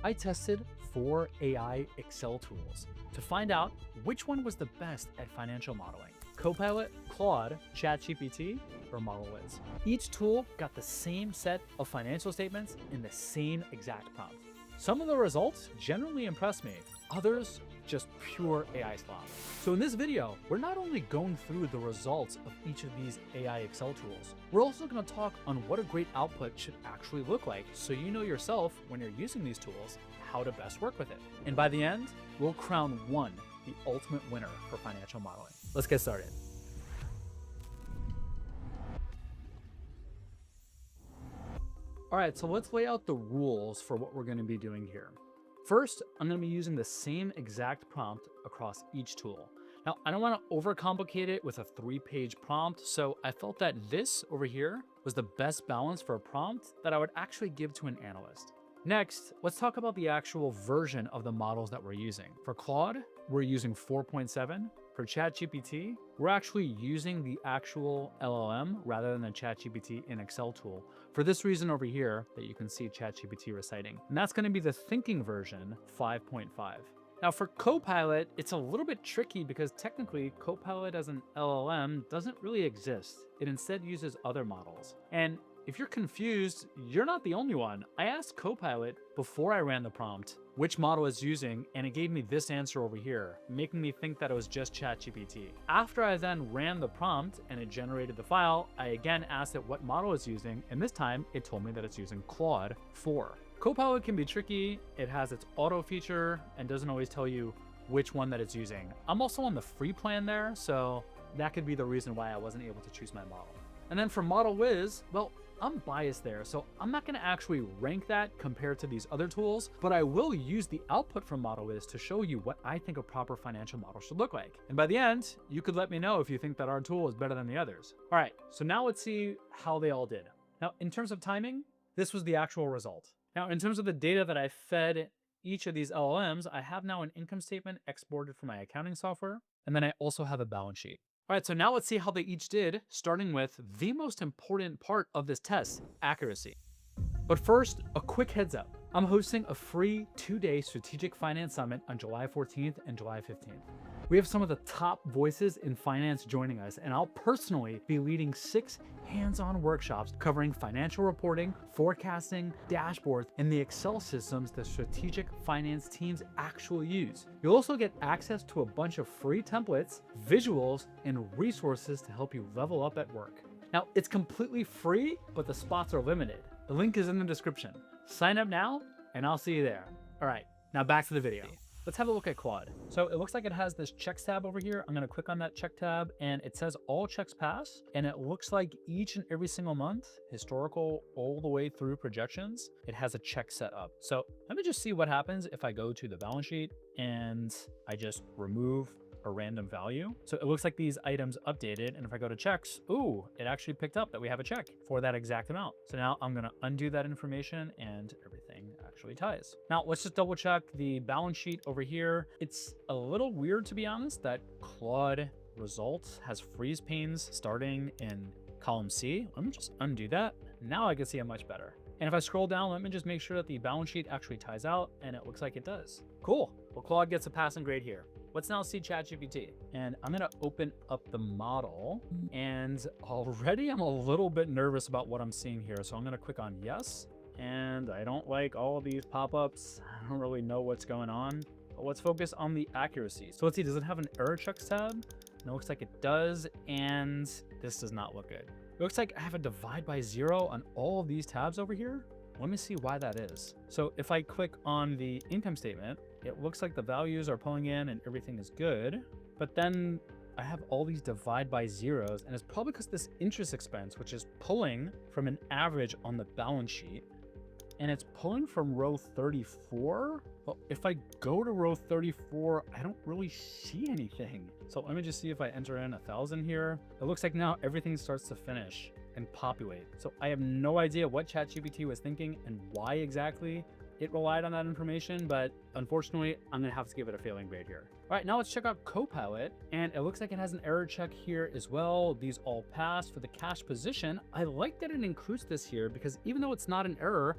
I tested 4 AI Excel tools to find out which one was the best at financial modeling: Copilot, Claude, ChatGPT, or Model Wiz. Each tool got the same set of financial statements in the same exact prompt. Some of the results generally impressed me, others just pure AI slop. So in this video, we're not only going through the results of each of these AI Excel tools, we're also going to talk on what a great output should actually look like, so you know yourself when you're using these tools how to best work with it. And by the end, we'll crown one the ultimate winner for financial modeling. Let's get started. All right, so let's lay out the rules for what we're going to be doing here. First, I'm going to be using the same exact prompt across each tool. Now, I don't want to overcomplicate it with a 3-page prompt, so I felt that this over here was the best balance for a prompt that I would actually give to an analyst. Next, let's talk about the actual version of the models that we're using. For Claude, we're using 4.7. For ChatGPT, we're actually using the actual LLM rather than the ChatGPT in Excel tool for this reason over here that you can see ChatGPT reciting. And that's going to be the thinking version 5.5. Now for Copilot, it's a little bit tricky because technically Copilot as an LLM doesn't really exist. It instead uses other models. And if you're confused, you're not the only one. I asked Copilot before I ran the prompt which model it's using, and it gave me this answer over here, making me think that it was just ChatGPT. After I then ran the prompt and it generated the file, I again asked it what model it's using, and this time it told me that it's using Claude 4. Copilot can be tricky. It has its auto feature and doesn't always tell you which one that it's using. I'm also on the free plan there, so that could be the reason why I wasn't able to choose my model. And then for Model Wiz, well, I'm biased there, so I'm not going to actually rank that compared to these other tools, but I will use the output from Model Wiz to show you what I think a proper financial model should look like. And by the end, you could let me know if you think that our tool is better than the others. All right, so now let's see how they all did. Now, in terms of timing, this was the actual result. Now, in terms of the data that I fed each of these LLMs, I have now an income statement exported from my accounting software, and then I also have a balance sheet. All right, so now let's see how they each did, starting with the most important part of this test, accuracy. But first, a quick heads up. I'm hosting a free 2-day strategic finance summit on July 14th and July 15th. We have some of the top voices in finance joining us, and I'll personally be leading 6 hands-on workshops covering financial reporting, forecasting, dashboards, and the Excel systems that strategic finance teams actually use. You'll also get access to a bunch of free templates, visuals, and resources to help you level up at work. Now, it's completely free, but the spots are limited. The link is in the description. Sign up now, and I'll see you there. All right, now back to the video. Let's have a look at Claude. So it looks like it has this checks tab over here. I'm gonna click on that check tab and it says all checks pass. And it looks like each and every single month, historical all the way through projections, it has a check set up. So let me just see what happens if I go to the balance sheet and I just remove a random value. So it looks like these items updated. And if I go to checks, ooh, it actually picked up that we have a check for that exact amount. So now I'm gonna undo that information and everything actually ties. Now let's just double check the balance sheet over here. It's a little weird, to be honest, that Claude results has freeze panes starting in column C. Let me just undo that. Now I can see it much better. And if I scroll down, let me just make sure that the balance sheet actually ties out, and it looks like it does. Cool. Well, Claude gets a passing grade here. Let's now see ChatGPT. And I'm gonna open up the model, and already I'm a little bit nervous about what I'm seeing here. So I'm gonna click on yes, and I don't like all of these pop-ups. I don't really know what's going on, but let's focus on the accuracy. So let's see, does it have an error checks tab? And it looks like it does, and this does not look good. It looks like I have a divide by 0 on all of these tabs over here. Let me see why that is. So if I click on the income statement, it looks like the values are pulling in and everything is good. But then I have all these divide by zeros, and it's probably because this interest expense, which is pulling from an average on the balance sheet, and it's pulling from row 34. Well, if I go to row 34, I don't really see anything. So let me just see if I enter in 1,000 here. It looks like now everything starts to finish and populate. So I have no idea what ChatGPT was thinking and why exactly it relied on that information, but unfortunately, I'm gonna have to give it a failing grade here. All right, now let's check out Copilot, and it looks like it has an error check here as well. These all passed. For the cash position, I like that it includes this here because even though it's not an error,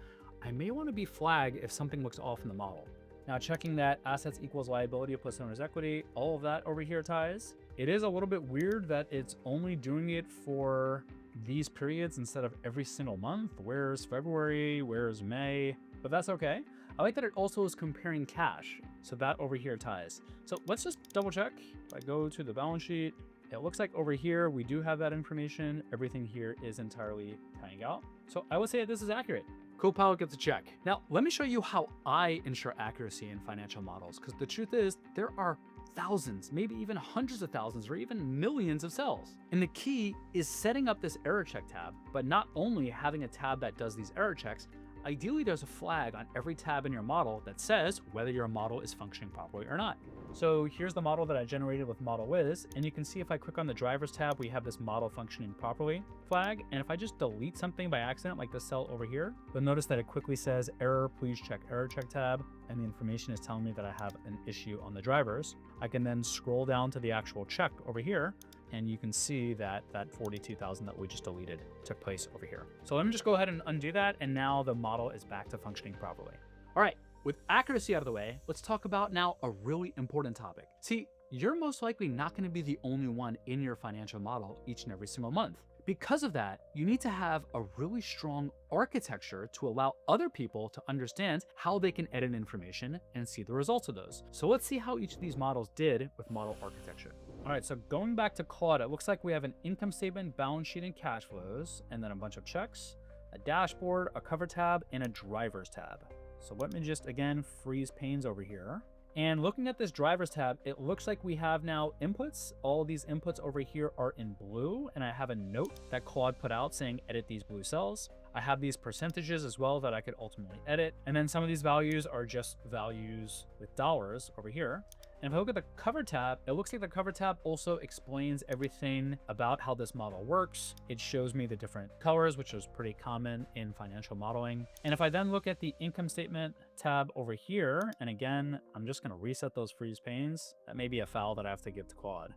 I may want to be flagged if something looks off in the model. Now checking that assets equals liability plus owner's equity, all of that over here ties. It is a little bit weird that it's only doing it for these periods instead of every single month. Where's February? Where's May? But that's okay. I like that it also is comparing cash. So that over here ties. So let's just double check. If I go to the balance sheet, it looks like over here, we do have that information. Everything here is entirely tying out. So I would say that this is accurate. Copilot gets a check. Now, let me show you how I ensure accuracy in financial models, because the truth is there are thousands, maybe even hundreds of thousands, or even millions of cells. And the key is setting up this error check tab, but not only having a tab that does these error checks. Ideally, there's a flag on every tab in your model that says whether your model is functioning properly or not. So here's the model that I generated with Model Wiz, and you can see if I click on the drivers tab, we have this model functioning properly flag. And if I just delete something by accident, like this cell over here, you'll notice that it quickly says error, please check error check tab. And the information is telling me that I have an issue on the drivers. I can then scroll down to the actual check over here, and you can see that that 42,000 that we just deleted took place over here. So let me just go ahead and undo that. And now the model is back to functioning properly. All right, with accuracy out of the way, let's talk about now a really important topic. See, you're most likely not going to be the only one in your financial model each and every single month. Because of that, you need to have a really strong architecture to allow other people to understand how they can edit information and see the results of those. So let's see how each of these models did with model architecture. All right, so going back to Claude, it looks like we have an income statement, balance sheet, and cash flows, and then a bunch of checks, a dashboard, a cover tab, and a drivers tab. So let me just, again, freeze panes over here. And looking at this drivers tab, it looks like we have now inputs. All these inputs over here are in blue, and I have a note that Claude put out saying edit these blue cells. I have these percentages as well that I could ultimately edit. And then some of these values are just values with dollars over here. And if I look at the cover tab, it looks like the cover tab also explains everything about how this model works. It shows me the different colors, which is pretty common in financial modeling. And if I then look at the income statement tab over here, and again, I'm just going to reset those freeze panes. That may be a file that I have to give to Claude.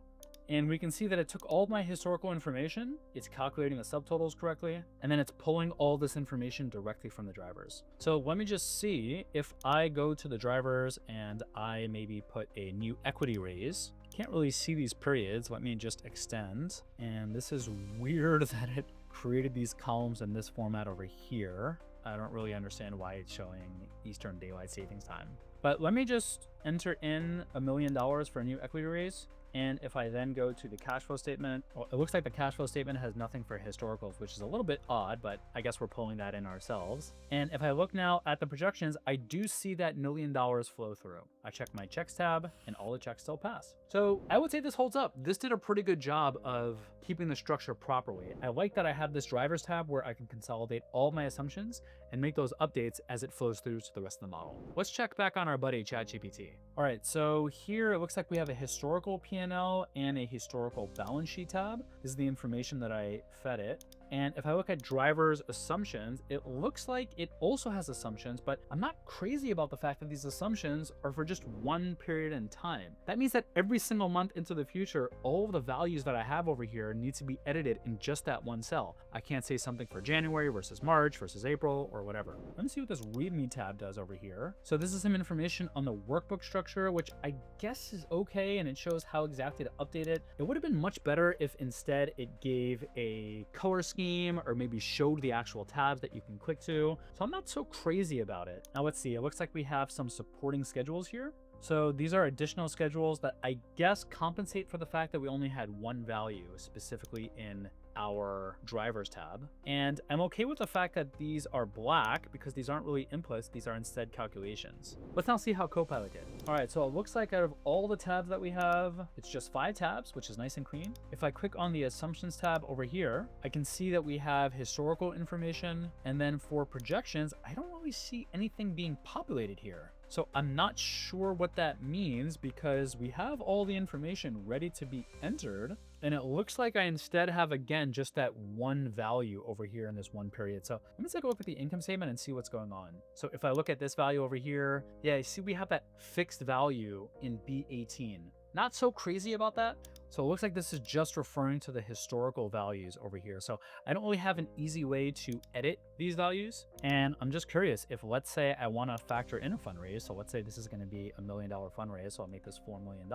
And we can see that it took all of my historical information, it's calculating the subtotals correctly, and then it's pulling all this information directly from the drivers. So let me just see if I go to the drivers and I maybe put a new equity raise. Can't really see these periods. Let me just extend. And this is weird that it created these columns in this format over here. I don't really understand why it's showing Eastern Daylight Savings Time. But let me just enter in $1 million for a new equity raise. And if I then go to the cash flow statement, well, it looks like the cash flow statement has nothing for historicals, which is a little bit odd, but I guess we're pulling that in ourselves. And if I look now at the projections, I do see that $1 million flow through. I check my checks tab and all the checks still pass. So I would say this holds up. This did a pretty good job of keeping the structure properly. I like that I have this drivers tab where I can consolidate all my assumptions and make those updates as it flows through to the rest of the model. Let's check back on our buddy ChatGPT. All right, so here it looks like we have a historical P&L and a historical balance sheet tab. This is the information that I fed it. And if I look at drivers assumptions, it looks like it also has assumptions, but I'm not crazy about the fact that these assumptions are for just one period in time. That means that every single month into the future, all of the values that I have over here need to be edited in just that one cell. I can't say something for January versus March versus April or whatever. Let me see what this README tab does over here. So this is some information on the workbook structure, which I guess is okay, and it shows how exactly to update it. It would have been much better if instead it gave a color scheme or maybe showed the actual tabs that you can click to. So I'm not so crazy about it. Now let's see, it looks like we have some supporting schedules here. So these are additional schedules that I guess compensate for the fact that we only had one value specifically in our drivers tab. And I'm okay with the fact that these are black because these aren't really inputs, these are instead calculations. Let's now see how Copilot did. All right, so it looks like out of all the tabs that we have, it's just 5 tabs, which is nice and clean. If I click on the assumptions tab over here, I can see that we have historical information. And then for projections, I don't really see anything being populated here. So I'm not sure what that means because we have all the information ready to be entered. And it looks like I instead have, again, just that one value over here in this one period. So let me take a look at the income statement and see what's going on. So if I look at this value over here, yeah, you see we have that fixed value in B18. Not so crazy about that. So it looks like this is just referring to the historical values over here. So I don't really have an easy way to edit these values. And I'm just curious if, let's say I want to factor in a fundraise. So let's say this is going to be $1 million fundraise. So I'll make this $4 million.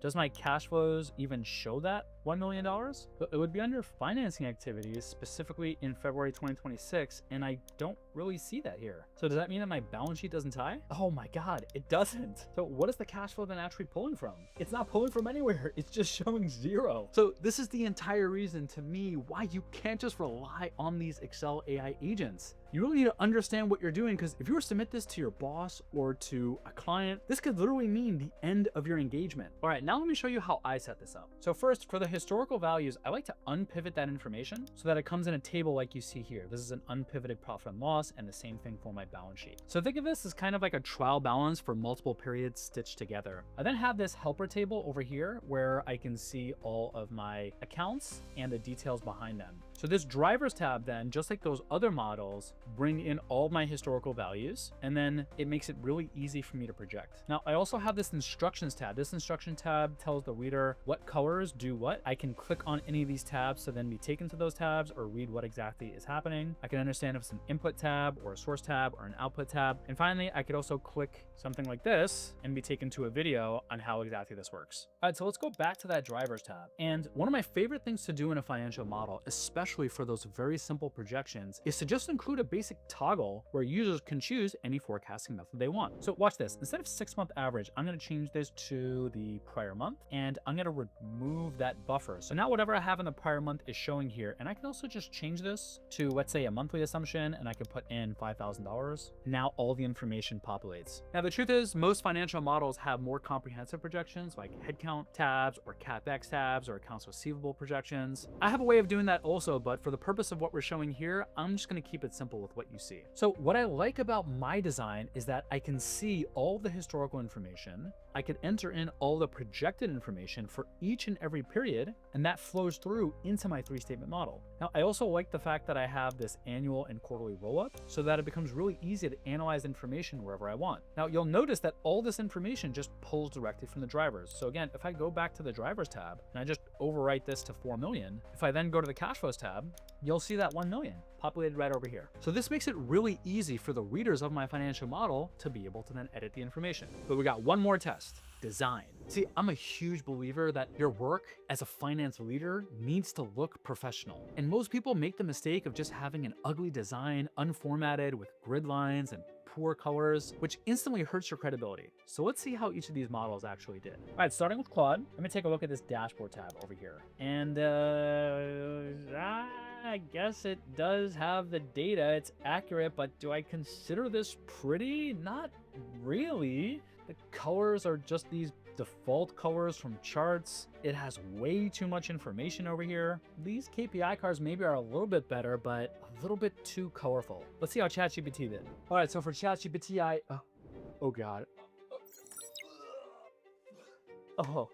Does my cash flows even show that $1 million? It would be under financing activities, specifically in February 2026. And I don't really see that here. So does that mean that my balance sheet doesn't tie? Oh my God, it doesn't. So what is the cash flow then actually pulling from? It's not pulling from anywhere. It's just showing zero. So this is the entire reason to me why you can't just rely on these Excel AI agents. You really need to understand what you're doing, because if you were to submit this to your boss or to a client, this could literally mean the end of your engagement. All right, now let me show you how I set this up. So first, for the historical values, I like to unpivot that information so that it comes in a table like you see here. This is an unpivoted profit and loss, and the same thing for my balance sheet. So think of this as kind of like a trial balance for multiple periods stitched together. I then have this helper table over here where I can see all of my accounts and the details behind them. So this drivers tab then, just like those other models, bring in all of my historical values, and then it makes it really easy for me to project. Now, I also have this instructions tab. This instruction tab tells the reader what colors do what. I can click on any of these tabs to then be taken to those tabs or read what exactly is happening. I can understand if it's an input tab or a source tab or an output tab. And finally, I could also click something like this and be taken to a video on how exactly this works. All right, so let's go back to that drivers tab. And one of my favorite things to do in a financial model, especially for those very simple projections, is to just include a basic toggle where users can choose any forecasting method they want. So watch this. Instead of 6-month average, I'm going to change this to the prior month, and I'm going to remove that buffer. So now whatever I have in the prior month is showing here. And I can also just change this to, let's say, a monthly assumption, and I can put in $5,000. Now all the information populates. Now the truth is, most financial models have more comprehensive projections like headcount tabs or CapEx tabs or accounts receivable projections. I have a way of doing that also, but for the purpose of what we're showing here, I'm just going to keep it simple with what you see. So what I like about my design is that I can see all the historical information. I can enter in all the projected information for each and every period, and that flows through into my 3-statement model. Now, I also like the fact that I have this annual and quarterly roll-up so that it becomes really easy to analyze information wherever I want. Now, you'll notice that all this information just pulls directly from the drivers. So again, if I go back to the drivers tab and I just overwrite this to 4 million, if I then go to the cash flows tab, you'll see that 1 million populated right over here. So this makes it really easy for the readers of my financial model to be able to then edit the information. But we got one more test. Design. See, I'm a huge believer that your work as a finance leader needs to look professional. And most people make the mistake of just having an ugly design, unformatted with grid lines and poor colors, which instantly hurts your credibility. So let's see how each of these models actually did. All right, starting with Claude, let me take a look at this dashboard tab over here. And I guess it does have the data, it's accurate, but do I consider this pretty? Not really. The colors are just these default colors from charts. It has way too much information over here. These KPI cards maybe are a little bit better, but a little bit too colorful. Let's see how ChatGPT did. All right, so for ChatGPT, oh God. Oh,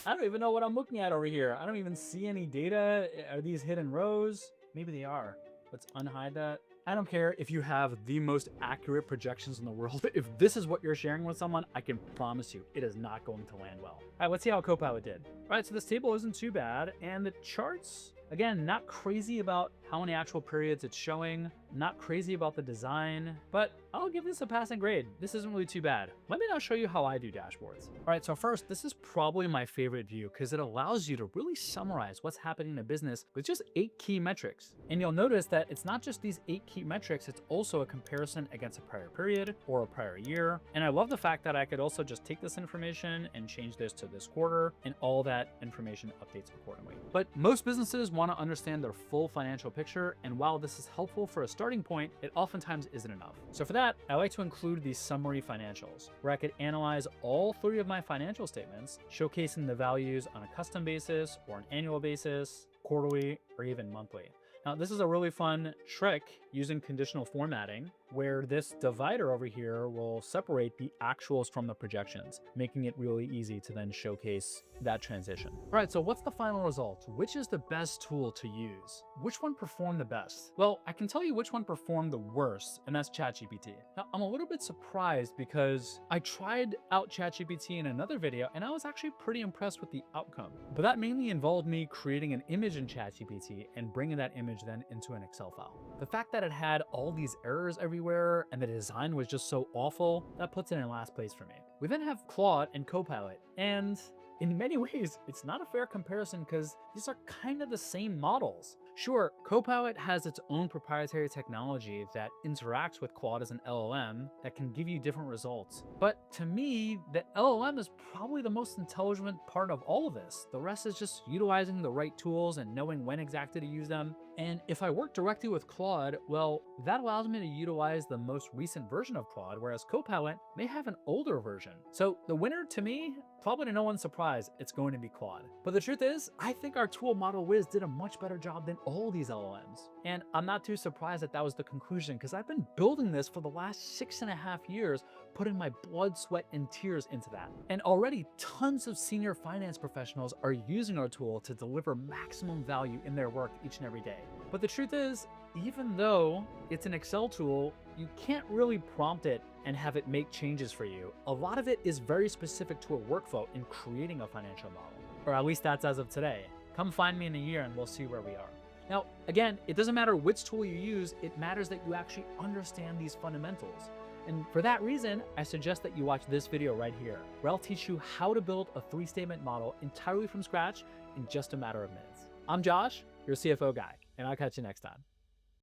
I don't even know what I'm looking at over here. I don't even see any data. Are these hidden rows? Maybe they are. Let's unhide that. I don't care if you have the most accurate projections in the world. If this is what you're sharing with someone, I can promise you it is not going to land well. All right, let's see how Copilot did. All right, so this table isn't too bad. And the charts, again, not crazy about how many actual periods it's showing, not crazy about the design, but I'll give this a passing grade. This isn't really too bad. Let me now show you how I do dashboards. All right, so first, this is probably my favorite view because it allows you to really summarize what's happening in a business with just 8 key metrics. And you'll notice that it's not just these 8 key metrics, it's also a comparison against a prior period or a prior year. And I love the fact that I could also just take this information and change this to this quarter, and all that information updates accordingly. But most businesses want to understand their full financial picture, and while this is helpful for a starting point, it oftentimes isn't enough. So for that, I like to include these summary financials, where I could analyze all 3 of my financial statements, showcasing the values on a custom basis or an annual basis, quarterly, or even monthly. Now, this is a really fun trick using conditional formatting, where this divider over here will separate the actuals from the projections, making it really easy to then showcase that transition. All right, so what's the final result? Which is the best tool to use? Which one performed the best? Well, I can tell you which one performed the worst, and that's ChatGPT. Now, I'm a little bit surprised because I tried out ChatGPT in another video, and I was actually pretty impressed with the outcome. But that mainly involved me creating an image in ChatGPT and bringing that image then into an Excel file. The fact that it had all these errors everywhere and the design was just so awful, that puts it in last place for me. We then have Claude and Copilot, and in many ways, it's not a fair comparison because these are kind of the same models. Sure, Copilot has its own proprietary technology that interacts with Claude as an LLM that can give you different results. But to me, the LLM is probably the most intelligent part of all of this. The rest is just utilizing the right tools and knowing when exactly to use them. And if I work directly with Claude, well, that allows me to utilize the most recent version of Claude, whereas Copilot may have an older version. So the winner to me, probably to no one's surprise, it's going to be Claude. But the truth is, I think our tool Model Wiz did a much better job than all these LLMs. And I'm not too surprised that that was the conclusion because I've been building this for the last 6.5 years, putting my blood, sweat, and tears into that. And already tons of senior finance professionals are using our tool to deliver maximum value in their work each and every day. But the truth is, even though it's an Excel tool, you can't really prompt it and have it make changes for you. A lot of it is very specific to a workflow in creating a financial model, or at least that's as of today. Come find me in a year and we'll see where we are. Now, again, it doesn't matter which tool you use, it matters that you actually understand these fundamentals. And for that reason, I suggest that you watch this video right here, where I'll teach you how to build a 3-statement model entirely from scratch in just a matter of minutes. I'm Josh, your CFO guy, and I'll catch you next time.